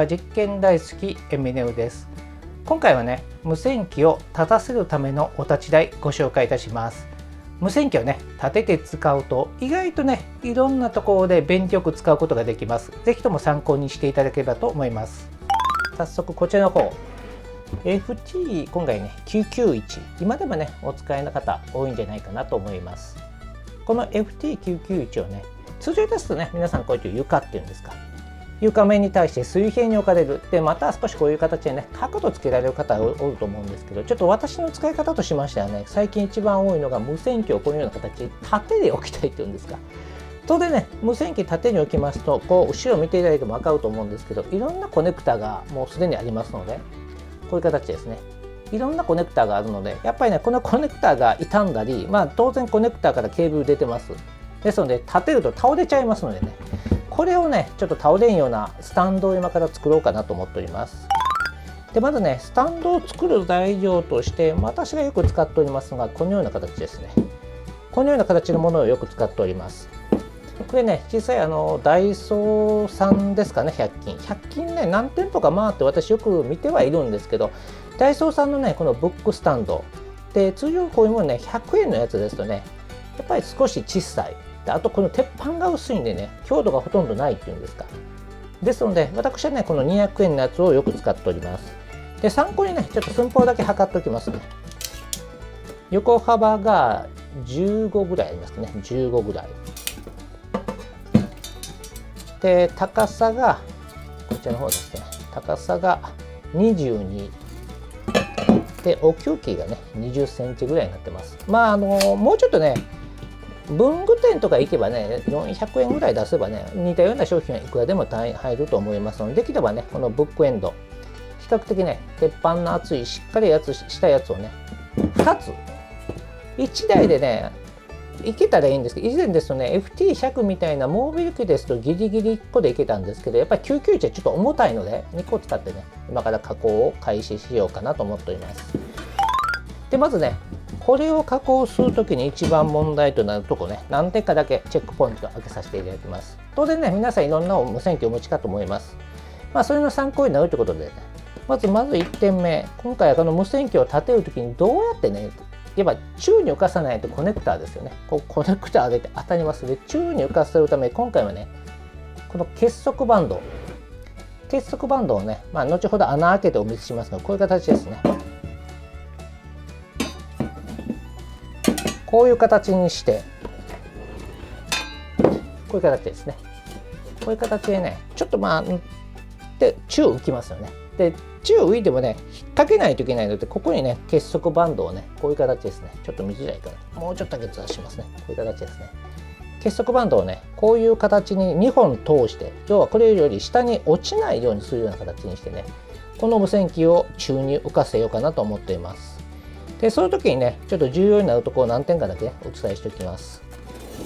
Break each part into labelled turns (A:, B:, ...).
A: 実験大好きエミネウです。今回はね、無線機を立たせるためのお立ち台ご紹介いたします。無線機をね、立てて使うと意外とね、いろんなところで便利よく使うことができます。ぜひとも参考にしていただければと思います。早速こちらの方、FT 今回ね、991、今でもね、お使いの方多いんじゃないかなと思います。この FT991 をね、通常ですとね、皆さんこうやって床っていうんですか。床面に対して水平に置かれる。で、また少しこういう形でね、角度つけられる方がおると思うんですけど、ちょっと私の使い方としましてはね、最近一番多いのが無線機をこのような形で縦で置きたいっていうんですか。当然ね、無線機縦に置きますと、こう後ろを見ていただいても分かると思うんですけど、いろんなコネクタがもうすでにありますので、こういう形ですね。いろんなコネクタがあるので、やっぱりね、このコネクタが傷んだり、当然コネクタからケーブル出てます。ですので、立てると倒れちゃいますのでね、これをね、ちょっと倒れんようなスタンドを今から作ろうかなと思っております。で、まずね、スタンドを作る材料として、私がよく使っておりますのが、このような形ですね。このような形のものをよく使っております。これね、実際ダイソーさんですかね、100均。100均ね、何店舗か回って私よく見てはいるんですけど、ダイソーさんのね、このブックスタンド。で、通常こういうものね、100円のやつですとね、やっぱり少し小さい。あとこの鉄板が薄いんでね、強度がほとんどないっていうんですか。ですので、私はね、この200円のやつをよく使っております。で、参考にね、ちょっと寸法だけ測っておきますね。横幅が15ぐらいありますね。15ぐらい。で、高さが、こちらの方ですね。高さが22。で、奥行きがね、20センチぐらいになってます。もうちょっとね、文具店とか行けばね、400円ぐらい出せばね、似たような商品はいくらでも入ると思いますので、できればね、このブックエンド、比較的ね、鉄板の厚い、しっかりしたやつをね、2つ、1台でね、いけたらいいんですけど、以前ですとね、FT100 みたいなモービル機ですとギリギリ1個でいけたんですけど、やっぱり991はちょっと重たいので、2個使ってね、今から加工を開始しようかなと思っております。で、まずね、これを加工するときに一番問題となるところね、何点かだけチェックポイントを開けさせていただきます。当然ね、皆さんいろんな無線機をお持ちかと思います。それの参考になるということでね、まず1点目、今回はこの無線機を立てるときにどうやってね、やっぱ宙に浮かさないとコネクターですよね。こうコネクター上げて当たりますので、宙に浮かせるために今回はね、この結束バンドをね、後ほど穴開けてお見せしますが、こういう形ですね。こういう形にして、こういう形ですね。こういう形でね、ちょっとで、宙浮きますよね。で、宙浮いてもね、引っ掛けないといけないので、ここにね、結束バンドをね、こういう形ですね。ちょっと見づらいから、もうちょっとだけずらしますね。こういう形ですね。結束バンドをね、こういう形に2本通して、要はこれより下に落ちないようにするような形にしてね、この無線機を宙に浮かせようかなと思っています。で、その時にね、ちょっと重要になるところ何点かだけ、ね、お伝えしておきます。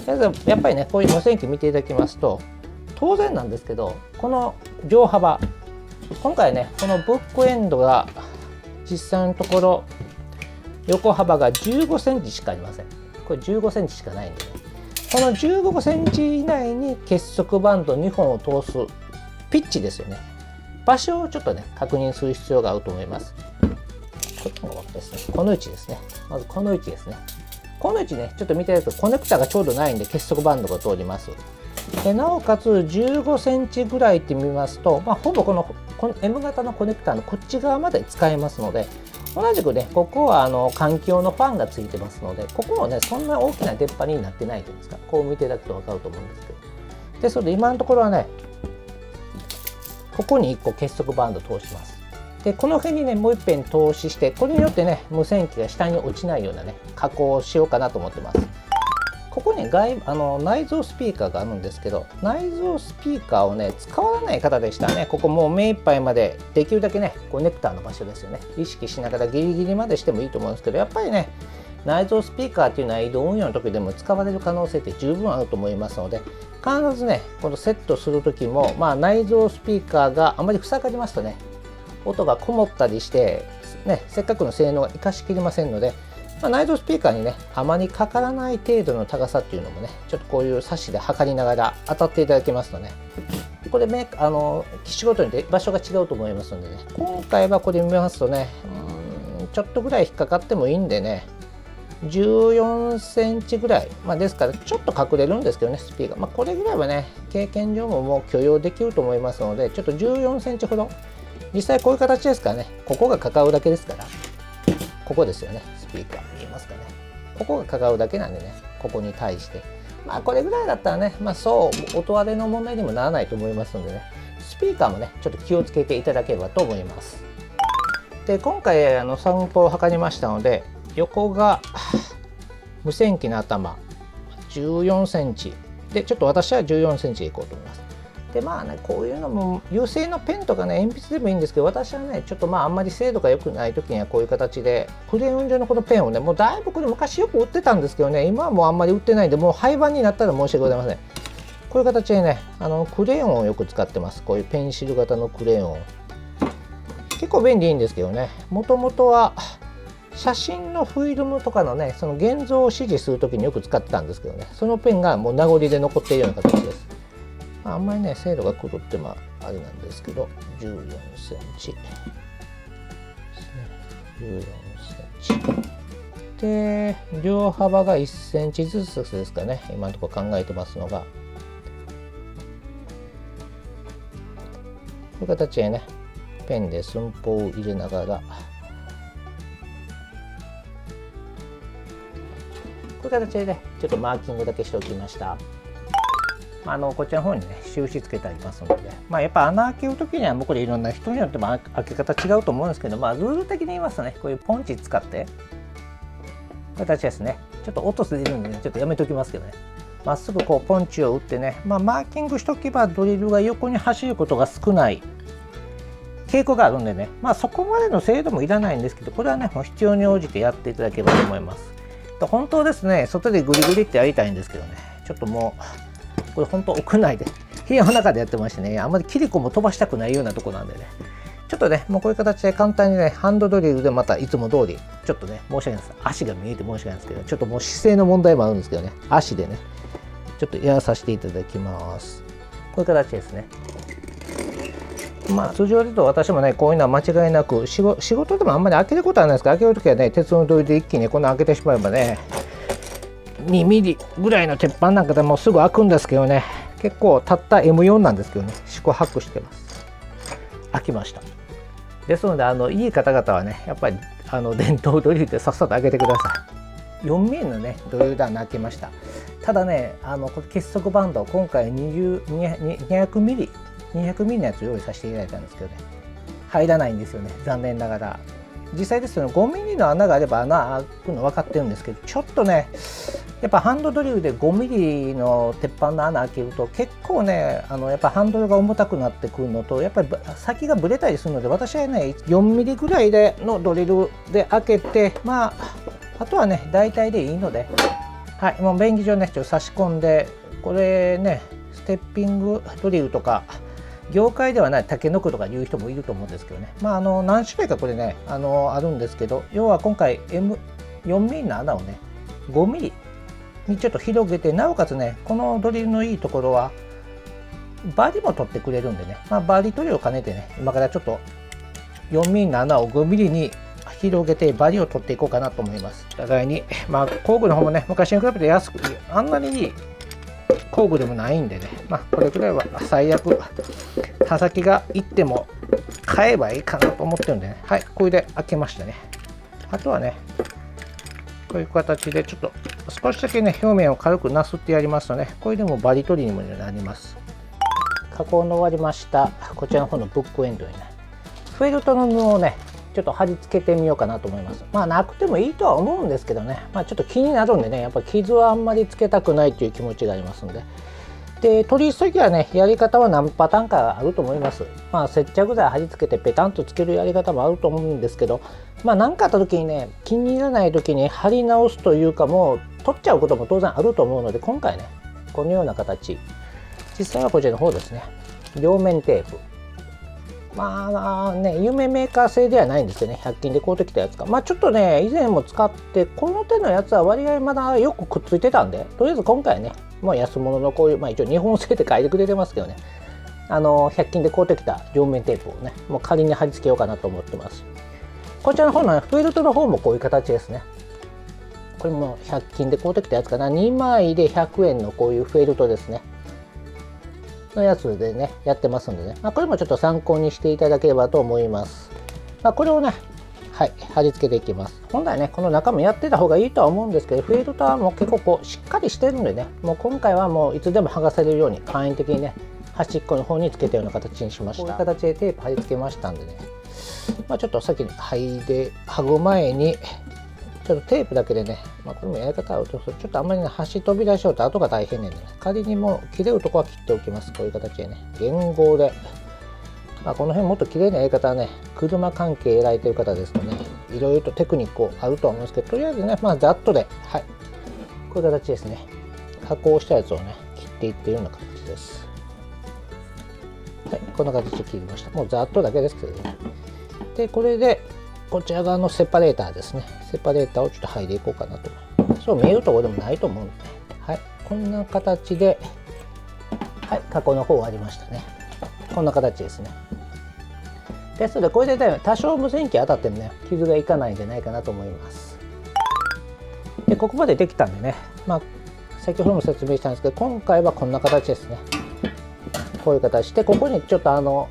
A: やっぱりね、こういう無線機見ていただきますと、当然なんですけど、この上幅、今回ね、このブックエンドが実際のところ、横幅が15センチしかありません。これ15センチしかないんでね、この15センチ以内に結束バンド2本を通すピッチですよね。場所をちょっとね、確認する必要があると思います。この位置ですね。まずこの位置ですね。この位置ね、ちょっと見てるとコネクタがちょうどないんで結束バンドが通ります。で、なおかつ15センチぐらいって見ますと、ほぼこの M 型のコネクタのこっち側まで使えますので、同じくね、ここは環境のファンがついてますので、ここもね、そんな大きな出っ張りになってないというんですか、こう見ていただくと分かると思うんですけど。ですので、今のところはね、ここに1個結束バンド通します。で、この辺にね、もう一遍通しして、これによってね、無線機が下に落ちないようなね、加工をしようかなと思ってます。ここに内蔵スピーカーがあるんですけど、内蔵スピーカーをね、使わない方でしたらね、ここもう目いっぱいまでできるだけね、コネクターの場所ですよね、意識しながらギリギリまでしてもいいと思うんですけど、やっぱりね、内蔵スピーカーっていうのは移動運用の時でも使われる可能性って十分あると思いますので、必ずね、このセットする時も、内蔵スピーカーがあまり塞がりますとね、音がこもったりして、ね、せっかくの性能が生かしきれませんので、内蔵スピーカーにね、あまりかからない程度の高さっていうのもね、ちょっとこういうサッシで測りながら当たっていただけますとね、これ機種ごとに場所が違うと思いますのでね、今回はこれ見ますとね、ちょっとぐらい引っかかってもいいんでね、14センチぐらい、ですからちょっと隠れるんですけどね、スピーカー、これぐらいはね経験上ももう許容できると思いますので、ちょっと14センチほど、実際こういう形ですからね、ここがかかるだけですから、ここですよね、スピーカー見えますかね、ここがかかるだけなんでね、ここに対してこれぐらいだったらね、そう音割れの問題にもならないと思いますのでね、スピーカーもねちょっと気をつけていただければと思います。で、今回散歩を測りましたので、横が無線機の頭14センチで、ちょっと私は14センチでいこうと思います。でこういうのも油性のペンとかね、鉛筆でもいいんですけど、私はねちょっとあんまり精度が良くない時にはこういう形でクレヨン状のこのペンをね、もうだいぶこれ昔よく売ってたんですけどね、今はもうあんまり売ってないんで、もう廃盤になったら申し訳ございません。こういう形でね、クレヨンをよく使ってます。こういうペンシル型のクレヨン、結構便利いいんですけどね、もともとは写真のフィルムとかのね、その現像を指示するときによく使ってたんですけどね、そのペンがもう名残で残っているような形です。あんまりね精度が狂ってあれなんですけど、14センチ14センチで、両幅が1センチずつですかね、今のところ考えてますのが、こういう形でねペンで寸法を入れながら、こういう形でねちょっとマーキングだけしておきました。こちらの方にね印つけてありますので、やっぱ穴開ける時にはもうこれいろんな人によっても開け方違うと思うんですけど、ルール的に言いますとね、こういうポンチ使って形ですね、ちょっと音するんでねちょっとやめときますけどね、まっすぐこうポンチを打ってね、マーキングしとけばドリルが横に走ることが少ない傾向があるんでね、そこまでの精度もいらないんですけど、これはねもう必要に応じてやっていただければと思います。本当ですね、外でグリグリってやりたいんですけどね、ちょっともうこれ本当屋内で部屋の中でやってましてね、あんまりキリコも飛ばしたくないようなとこなんでね、ちょっとねもうこういう形で簡単にねハンドドリルでまたいつも通りちょっとね申し訳ないです、足が見えて申し訳ないんですけど、ちょっともう姿勢の問題もあるんですけどね、足でねちょっとやらさせていただきます。こういう形ですね。通常で言うと私もねこういうのは間違いなく仕事でもあんまり開けることはないですが、開けるときはね鉄のドリルで一気にこの開けてしまえばね2ミリぐらいの鉄板なんかでもすぐ開くんですけどね、結構たった M4 なんですけどね、四苦八苦してます。開きました。ですのでいい方々はねやっぱり電動ドリルでさっさと開けてください。4ミリのねドリルで開けました。ただねこれ結束バンド今回200ミリのやつを用意させていただいたんですけどね、入らないんですよね、残念ながら。実際ですとね5ミリの穴があれば穴開くの分かってるんですけど、ちょっとねやっぱハンドドリルで5ミリの鉄板の穴開けると結構ねやっぱハンドルが重たくなってくるのと、やっぱり先がブレたりするので、私はね4ミリぐらいでのドリルで開けて、あとはね大体でいいので、はい、もう便宜上ねちょっと差し込んで、これねステッピングドリルとか業界ではない竹の子とかいう人もいると思うんですけどね、何種類かこれねあるんですけど、要は今回 4ミリの穴をね5ミリにちょっと広げて、なおかつねこのドリルのいいところはバリも取ってくれるんでね、バリ取りを兼ねてね今からちょっと4ミリの穴を5ミリに広げてバリを取っていこうかなと思います。互いに工具の方もね昔に比べて安く、あんなにいい工具でもないんでね、これくらいは最悪刃先がいっても買えばいいかなと思ってるんでね、はい、これで開けましたね。あとはねこういう形でちょっと少しだけね表面を軽くなすってやりますとね、これでもバリ取りにもなります。加工の終わりましたこちらの方のブックエンドにねフェルトの布をねちょっと貼り付けてみようかなと思います。なくてもいいとは思うんですけどね、ちょっと気になるんでね、やっぱ傷はあんまりつけたくないという気持ちがありますので、で取り急ぎはねやり方は何パターンかあると思います。接着剤貼り付けてペタンとつけるやり方もあると思うんですけど、何かあった時にね気に入らない時に貼り直すというか、もう取っちゃうことも当然あると思うので、今回ねこのような形、実際はこちらの方ですね、両面テープ、有名メーカー製ではないんですよね、100均で買うてきたやつか。ちょっとね以前も使ってこの手のやつは割合まだよくくっついてたんで、とりあえず今回ね安物のこういう、一応日本製って書いてくれてますけどね、100均で買うてきた両面テープをねもう仮に貼り付けようかなと思ってます。こちらの方のフェルトの方もこういう形ですね。これも100均で買うてきたやつかな、2枚で100円のこういうフェルトですねのやつでねやってますんでね、これもちょっと参考にしていただければと思います。これをね貼り付けていきます。本来ねこの中もやってた方がいいとは思うんですけど、フェルトはもう結構こうしっかりしてるんでね、もう今回はもういつでも剥がせるように簡易的にね端っこの方につけたような形にしました。こういう形でテープ貼り付けましたんでね、ちょっと先に剥ぐ前にちょっとテープだけでね、これもやり方あるとちょっとあんまりね端飛び出しようと後が大変なんでね、仮にもう切れるとこは切っておきます。こういう形でね原号で、この辺もっと綺麗なやり方はね車関係やられてる方ですとねいろいろとテクニックあると思うんですけど、とりあえずねざっとでこういう形ですね、加工したやつをね切っていっているような形です。こんな形で切りました。もうざっとだけですけどね。でこれでこちら側のセパレーターですね、セパレーターをちょっと剥いでいこうかなと。そう見えるところでもないと思うんで、こんな形で加工の方終わりましたね。こんな形ですね。ですのでこれで、ね、多少無線機当たってもね傷がいかないんじゃないかなと思います。でここまでできたんでね、先ほども説明したんですけど、今回はこんな形ですね。こういう形でここにちょっと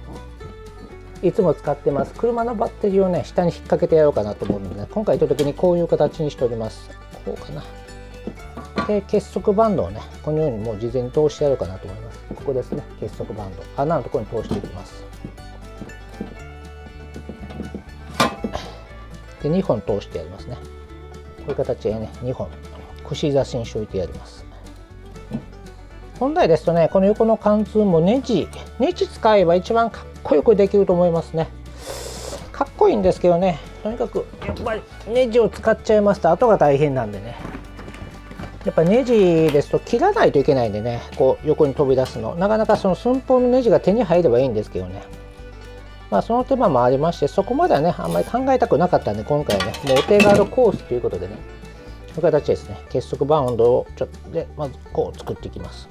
A: いつも使ってます車のバッテリーをね下に引っ掛けてやろうかなと思うので、今回意図的にこういう形にしております。こうかな。で結束バンドをねこのようにもう事前に通してやろうかなと思います。ここですね、結束バンド穴のところに通していきます。で2本通してやりますね。こういう形でね2本串刺しにしておいてやります。本来ですとねこの横の貫通もネジ使えば一番かっこよくできると思いますね。かっこいいんですけどね、とにかくやっぱりネジを使っちゃいますと後が大変なんでね、やっぱネジですと切らないといけないんでね、こう横に飛び出すのなかなかその寸法のネジが手に入ればいいんですけどね、その手間もありまして、そこまではねあんまり考えたくなかったんで、今回はねもうお手軽コースということでね、こういう形ですね、結束バンドをちょっとでまずこう作っていきます。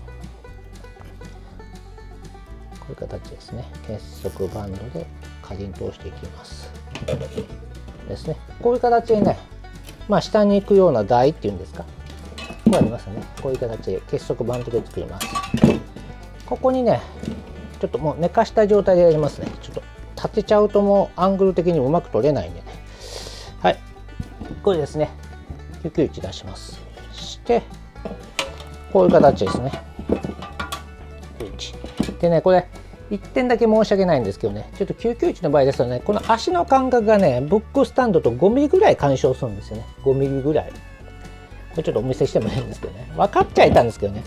A: こういう形ですね、結束バンドで仮に通していきますですね。こういう形でね、下に行くような台っていうんですか、こうありますね。こういう形で結束バンドで作ります。ここにねちょっともう寝かした状態でやりますね。ちょっと立てちゃうともうアングル的にうまく取れないんでね、これですね救急位置出します。してこういう形ですね。でねこれ1点だけ申し訳ないんですけどね、ちょっと救急位置の場合ですとね、この足の間隔がねブックスタンドと5ミリぐらい干渉するんですよね。5ミリぐらい、これちょっとお見せしてもいいんですけどね、分かっちゃいたんですけどね、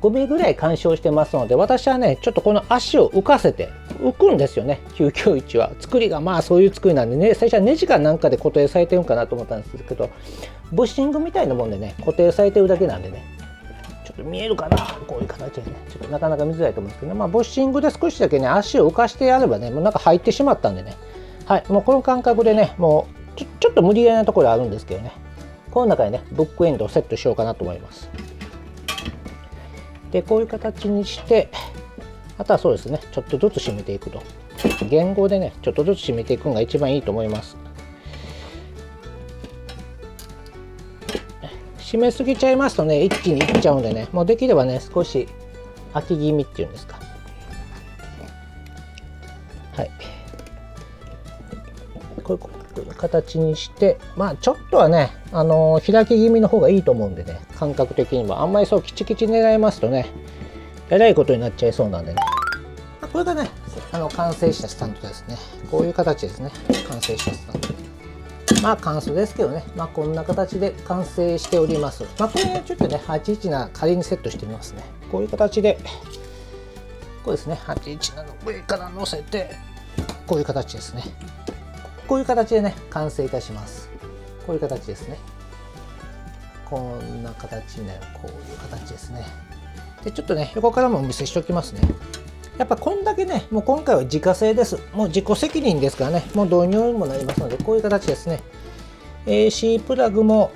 A: 5ミリぐらい干渉してますので、私はねちょっとこの足を浮かせて浮くんですよね。救急位置は作りがそういう作りなんでね、最初はネジかなんかで固定されてるんかなと思ったんですけど、ブッシングみたいなもんでね固定されてるだけなんでね、ちょっと見えるかな、こういう形でねちょっとなかなか見づらいと思うんですけどね、ブッシングで少しだけね足を浮かしてやればねもうなんか入ってしまったんでね、もうこの感覚でねもうちょっと無理やりなところあるんですけどね、この中にねブックエンドをセットしようかなと思います。でこういう形にして、あとはそうですねちょっとずつ締めていくと、言語でねちょっとずつ締めていくのが一番いいと思います。締めすぎちゃいますとね一気にいっちゃうんでね、もうできればね少し空き気味っていうんですか、こういう形にして、ちょっとはね開き気味の方がいいと思うんでね、感覚的にはあんまりそうキチキチ狙いますとねえらいことになっちゃいそうなんでね、これがね完成したスタンドですね。こういう形ですね、完成したスタンド。簡素ですけどね、こんな形で完成しております。これちょっとね817仮にセットしてみますね。こういう形でこうですね、817の上から乗せてこういう形ですね。こういう形でね完成いたします。こういう形ですね。こんな形になる、こういう形ですね。でちょっとね横からもお見せしておきますね。やっぱこんだけねもう今回は自家製です。もう自己責任ですからね、もう導入にもなりますので、こういう形ですね。AC プラグも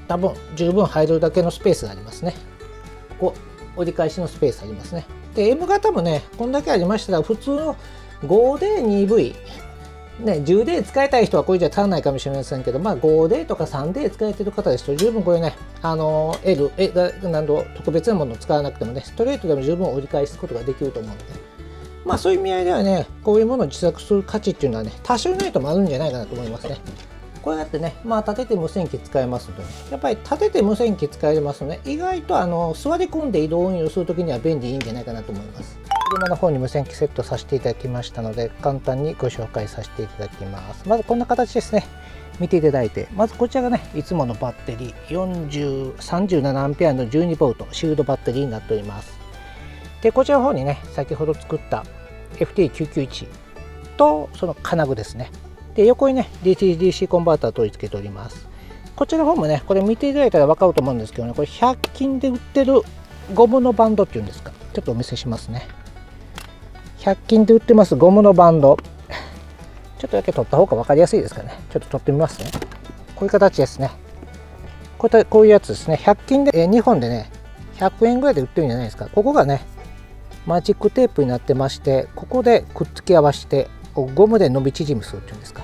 A: 多分十分入るだけのスペースがありますね。ここ折り返しのスペースありますね。で M 型もねこんだけありましたら普通の 5D2V ね、10D 使いたい人はこれじゃ足らないかもしれませんけど、5D とか 3D 使えてる方ですと十分これね、L など特別なものを使わなくてもね、ストレートでも十分折り返すことができると思うので、そういう意味合いではね、こういうものを自作する価値っていうのはね、多少ないともあるんじゃないかなと思いますね。これだってね、立てて無線機使えますので、やっぱり立てて無線機使えますので、意外と座り込んで移動運用するときには便利いいんじゃないかなと思います。車の方に無線機セットさせていただきましたので、簡単にご紹介させていただきます。まずこんな形ですね。見ていただいて、まずこちらがね、いつものバッテリー、37A の 12V シールドバッテリーになっております。で、こちらの方にね、先ほど作った FT991 とその金具ですね。で、横にね、DC/DC コンバーター取り付けております。こちらの方もね、これ見ていただいたら分かると思うんですけどね、これ100均で売ってるゴムのバンドっていうんですか。ちょっとお見せしますね。100均で売ってますゴムのバンド。ちょっとだけ取った方が分かりやすいですかね。ちょっと取ってみますね。こういう形ですね。こういうやつですね。100均で、2本でね、100円ぐらいで売ってるんじゃないですか。ここがね、マジックテープになってまして、ここでくっつけ合わせて、ゴムで伸び縮みするっていうんですか。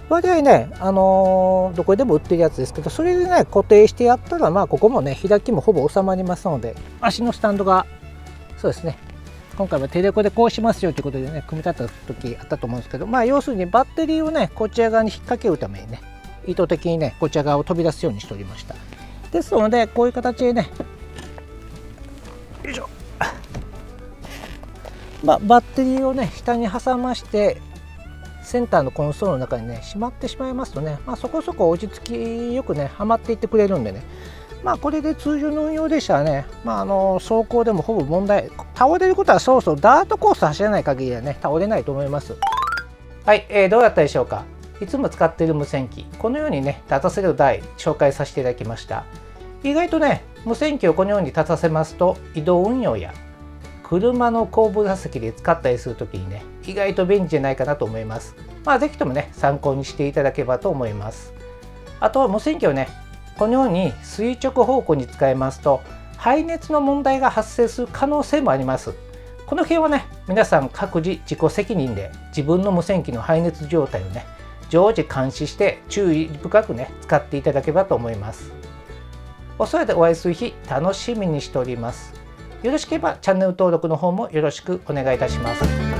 A: 割合ね、どこでも売ってるやつですけど、それでね、固定してやったら、ここもね、開きもほぼ収まりますので、足のスタンドが、そうですね。今回はテレコでこうしますよということでね、組み立てた時あったと思うんですけど、要するにバッテリーをね、こちら側に引っ掛けるためにね、意図的にね、こちら側を飛び出すようにしておりました。ですので、こういう形でね、よいしょ。バッテリーをね、下に挟まして、センターのコンソールの中にね、しまってしまいますとね、そこそこ落ち着きよくね、はまっていってくれるんでね、これで通常の運用でしたらね、走行でもほぼ問題、倒れることはそうそう、ダートコース走らない限りはね、倒れないと思います。はい、どうだったでしょうか。いつも使っている無線機、このようにね、立たせる台、紹介させていただきました。意外とね、無線機をこのように立たせますと、移動運用や車の後部座席で使ったりするときにね、意外と便利じゃないかなと思います。ぜひともね、参考にしていただければと思います。あとは無線機をね、このように垂直方向に使いますと排熱の問題が発生する可能性もあります。この辺はね、皆さん各自自己責任で自分の無線機の排熱状態をね、常時監視して注意深くね、使っていただければと思います。お空でお会いする日楽しみにしております。よろしければチャンネル登録の方もよろしくお願いいたします。